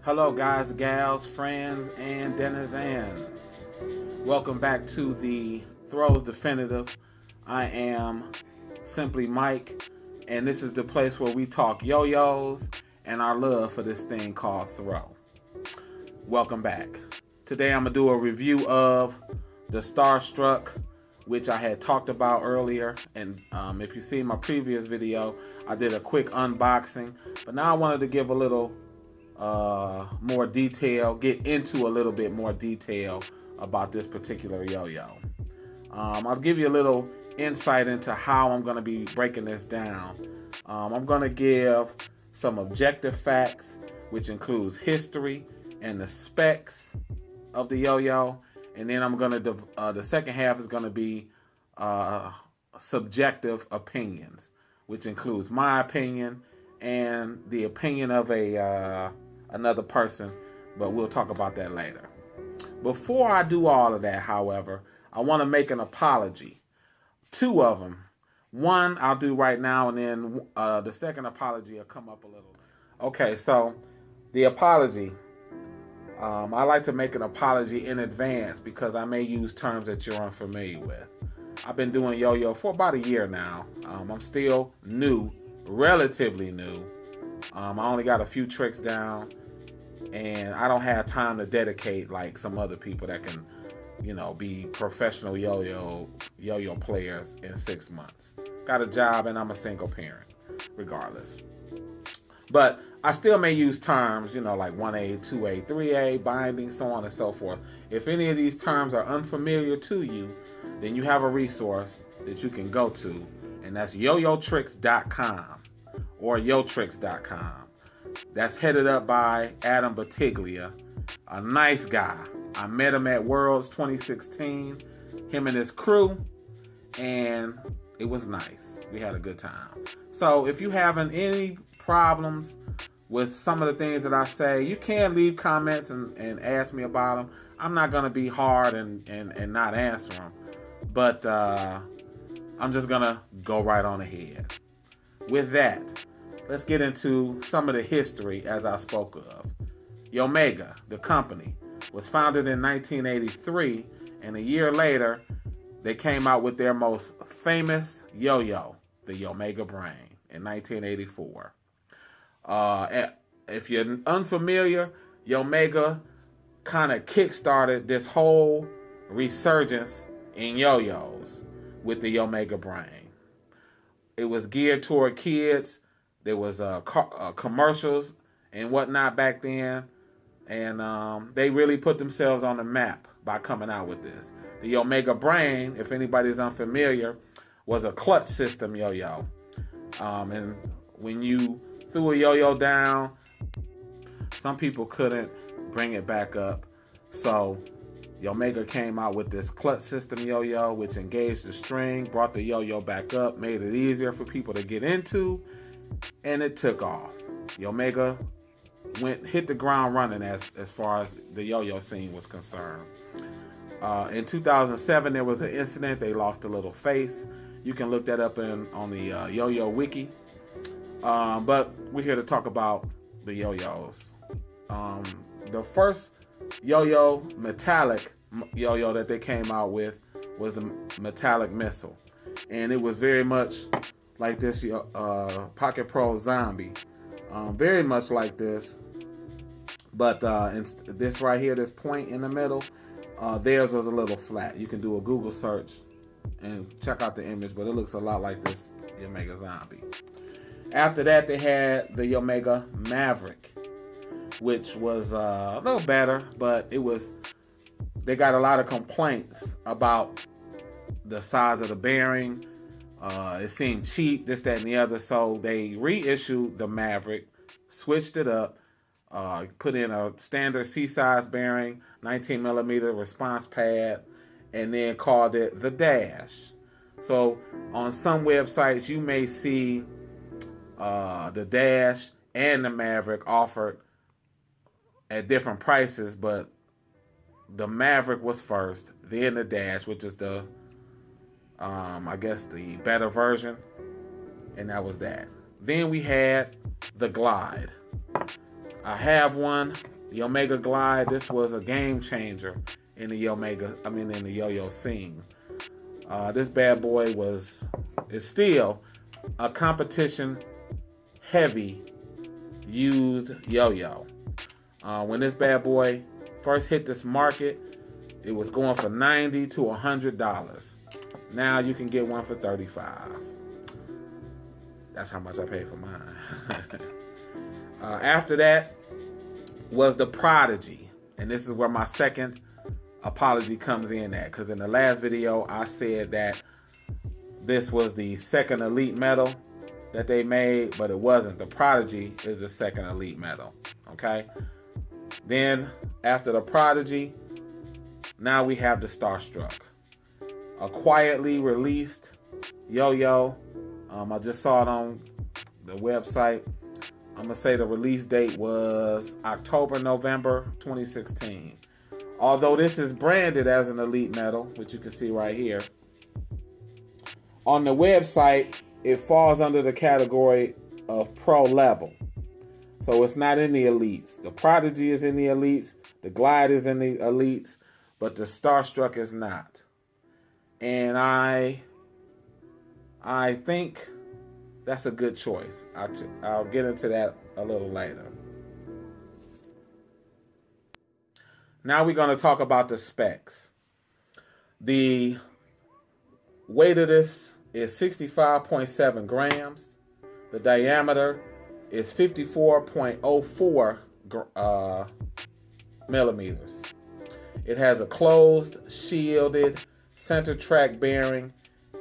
Hello guys, gals, friends, and denizens. Welcome back to the Throws Definitive. I am Simply Mike, and this is the place where we talk yo-yos and our love for this thing called throw. Welcome back. Today I'm going to do a review of the StarStruck, which I had talked about earlier. And if you see my previous video, I did a quick unboxing. But now I wanted to give a little more detail, get into a little bit more detail about this particular yo-yo. I'll give you a little insight into how I'm going to be breaking this down. I'm going to give some objective facts, which includes history and the specs of the yo-yo. And then I'm going to, the second half is going to be subjective opinions, which includes my opinion and the opinion of another person, but we'll talk about that later. Before I do all of that, however, I want to make an apology. Two of them. One I'll do right now, and then the second apology will come up a little. Okay, so the apology. I like to make an apology in advance because I may use terms that you're unfamiliar with. I've been doing yo-yo for about a year now. I'm still new, relatively new. I only got a few tricks down, and I don't have time to dedicate like some other people that can, be professional yo-yo players in 6 months. Got a job and I'm a single parent, regardless. But I still may use terms, like 1A, 2A, 3A, binding, so on and so forth. If any of these terms are unfamiliar to you, then you have a resource that you can go to, and that's yoyotricks.com or yotricks.com. That's headed up by Adam Batiglia, a nice guy. I met him at Worlds 2016, him and his crew, and it was nice. We had a good time. So if you having any problems with some of the things that I say, you can leave comments and ask me about them. I'm not going to be hard and not answer them. But I'm just going to go right on ahead. With that, let's get into some of the history as I spoke of. Yomega, the company, was founded in 1983, and a year later, they came out with their most famous yo-yo, the Yomega Brain, in 1984. If you're unfamiliar, Yomega kind of kick-started this whole resurgence in yo-yos with the Yomega Brain. It was geared toward kids. There was commercials and whatnot back then, and they really put themselves on the map by coming out with this. The Yomega Brain, if anybody's unfamiliar, was a clutch system yo-yo, and when you threw a yo-yo down, some people couldn't bring it back up, so Yomega came out with this clutch system yo-yo, which engaged the string, brought the yo-yo back up, made it easier for people to get into, and it took off. Yomega hit the ground running as far as the yo-yo scene was concerned. In 2007, there was an incident. They lost a little face. You can look that up on the yo-yo wiki. But we're here to talk about the yo-yos. The first yo-yo, metallic yo-yo that they came out with was the metallic missile. And it was very much like this Pocket Pro Zombie. Very much like this. But this right here, this point in the middle, theirs was a little flat. You can do a Google search and check out the image, but it looks a lot like this Yomega Zombie. After that, they had the Yomega Maverick, which was a little better, but they got a lot of complaints about the size of the bearing. It seemed cheap, this, that, and the other, so they reissued the Maverick, switched it up, put in a standard C-size bearing, 19 millimeter response pad, and then called it the Dash. So on some websites, you may see the Dash and the Maverick offered at different prices, but the Maverick was first, then the Dash, which is the I guess the better version, and that was that. Then we had the Glide. I have one. The Yomega Glide, this was a game changer in the in the yo-yo scene. This bad boy is still a competition heavy used yo-yo. When this bad boy first hit this market, it was going for $90 to $100. Now you can get one for $35. That's how much I paid for mine. After that was the Prodigy. And this is where my second apology comes in at. Because in the last video, I said that this was the second elite metal that they made, but it wasn't. The Prodigy is the second elite metal. Okay? Then, after the Prodigy, now we have the StarStruck. A quietly released yo-yo. I just saw it on the website. I'm going to say the release date was October, November 2016. Although this is branded as an elite metal, which you can see right here, on the website, it falls under the category of pro level. So it's not in the elites. The Prodigy is in the elites. The Glide is in the elites. But the StarStruck is not. And I think that's a good choice. I'll get into that a little later. Now we're going to talk about the specs. The weight of this is 65.7 grams. The diameter is 54.04 millimeters. It has a closed, shielded, center track bearing,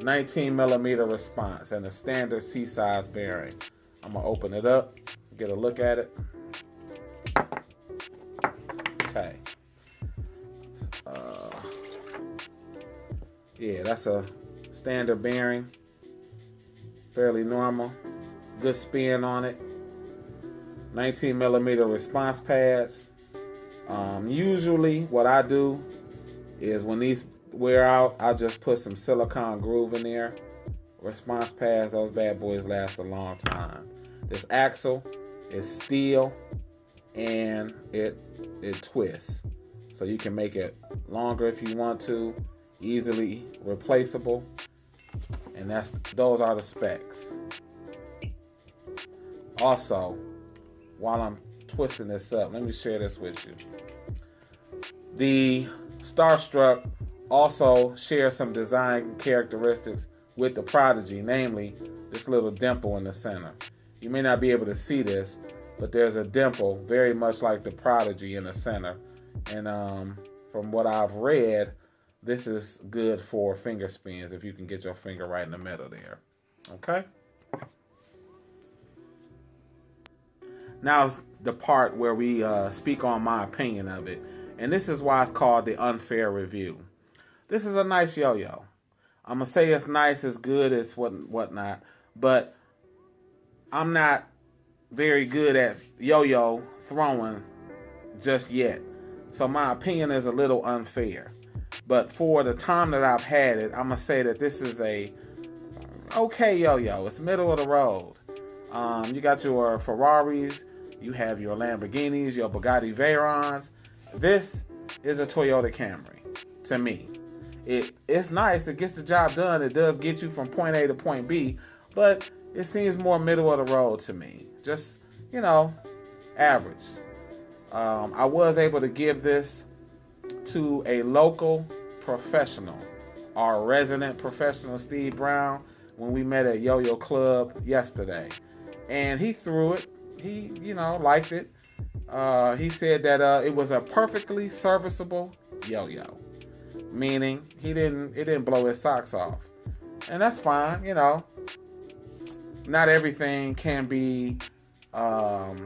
19 millimeter response, and a standard C-size bearing. I'm going to open it up, get a look at it. Okay. Yeah, that's a standard bearing. Fairly normal. Good spin on it. 19 millimeter response pads. Usually what I do is when these wear out, I just put some silicone groove in there. Response pads, those bad boys last a long time. This axle is steel and it twists. So you can make it longer if you want to, easily replaceable. And those are the specs. Also, while I'm twisting this up, let me share this with you. The StarStruck also shares some design characteristics with the Prodigy, namely this little dimple in the center. You may not be able to see this, but there's a dimple very much like the Prodigy in the center. And from what I've read, this is good for finger spins if you can get your finger right in the middle there. Okay? Now the part where we speak on my opinion of it. And this is why it's called the unfair review. This is a nice yo-yo. I'm going to say it's nice, it's good, it's whatnot. But I'm not very good at yo-yo throwing just yet. So my opinion is a little unfair. But for the time that I've had it, I'm going to say that this is a okay yo-yo. It's middle of the road. You got your Ferraris, you have your Lamborghinis, your Bugatti Veyrons. This is a Toyota Camry, to me. It's nice, it gets the job done, it does get you from point A to point B, but it seems more middle of the road to me. Just, average. I was able to give this to a local professional, our resident professional, Steve Brown, when we met at Yo-Yo Club yesterday. And he threw it. He, liked it. He said that it was a perfectly serviceable yo-yo. Meaning it didn't blow his socks off. And that's fine, Not everything can be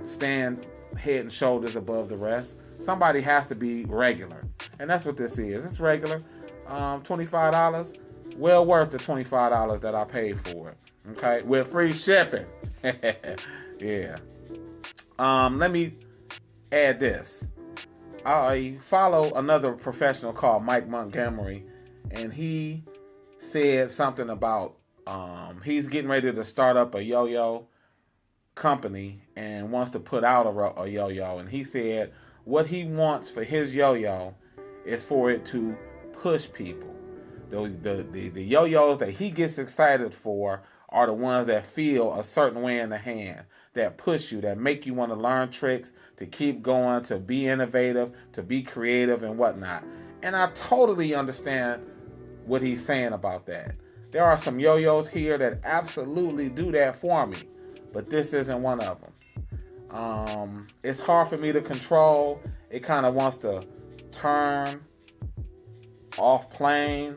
stand head and shoulders above the rest. Somebody has to be regular. And that's what this is. It's regular. $25. Well worth the $25 that I paid for it. Okay? With free shipping. Yeah. Let me add this. I follow another professional called Mike Montgomery, and he said something about he's getting ready to start up a yo-yo company and wants to put out a yo-yo. And he said what he wants for his yo-yo is for it to push people. The yo-yos that he gets excited for are the ones that feel a certain way in the hand, that push you, that make you want to learn tricks, to keep going, to be innovative, to be creative and whatnot. And I totally understand what he's saying about that. There are some yo-yos here that absolutely do that for me, but this isn't one of them. It's hard for me to control. It kind of wants to turn off plane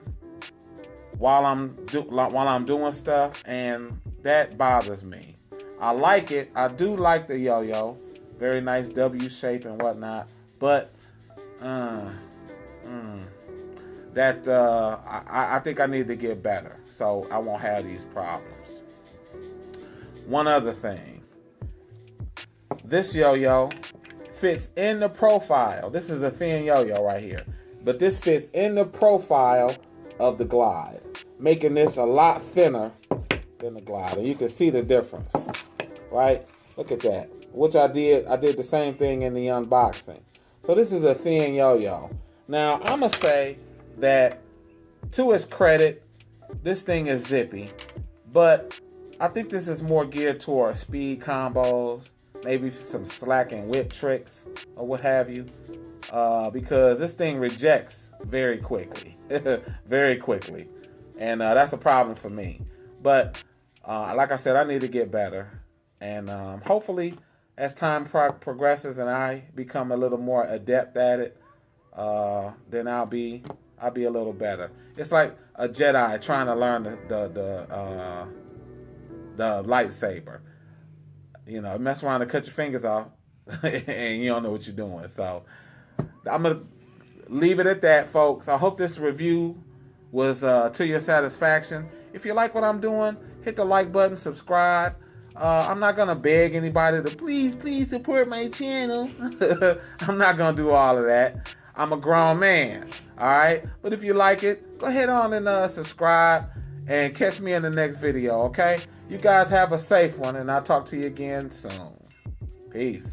while I'm doing stuff, and that bothers me. I like it. I do like the yo-yo, very nice W shape and whatnot, but I think I need to get better so I won't have these problems. One other thing, this yo-yo fits in the profile. This is a thin yo-yo right here, but this fits in the profile of the Glide, making this a lot thinner than the Glide, and you can see the difference, right? Look at that, which I did the same thing in the unboxing. So this is a thin yo-yo. Now I'm gonna say that to its credit, this thing is zippy, but I think this is more geared toward speed combos, maybe some slack and whip tricks or what have you, because this thing rejects very quickly, very quickly, and that's a problem for me. But like I said, I need to get better, and hopefully as time progresses and I become a little more adept at it, then I'll be a little better. It's like a Jedi trying to learn the lightsaber. You know, mess around and cut your fingers off, and you don't know what you're doing. So I'm gonna leave it at that, folks. I hope this review was to your satisfaction. If you like what I'm doing, hit the like button, subscribe. I'm not gonna beg anybody to please support my channel. I'm not gonna do all of that. I'm a grown man, all right? But if you like it, go ahead on and subscribe and catch me in the next video, okay? You guys have a safe one, and I'll talk to you again soon. Peace.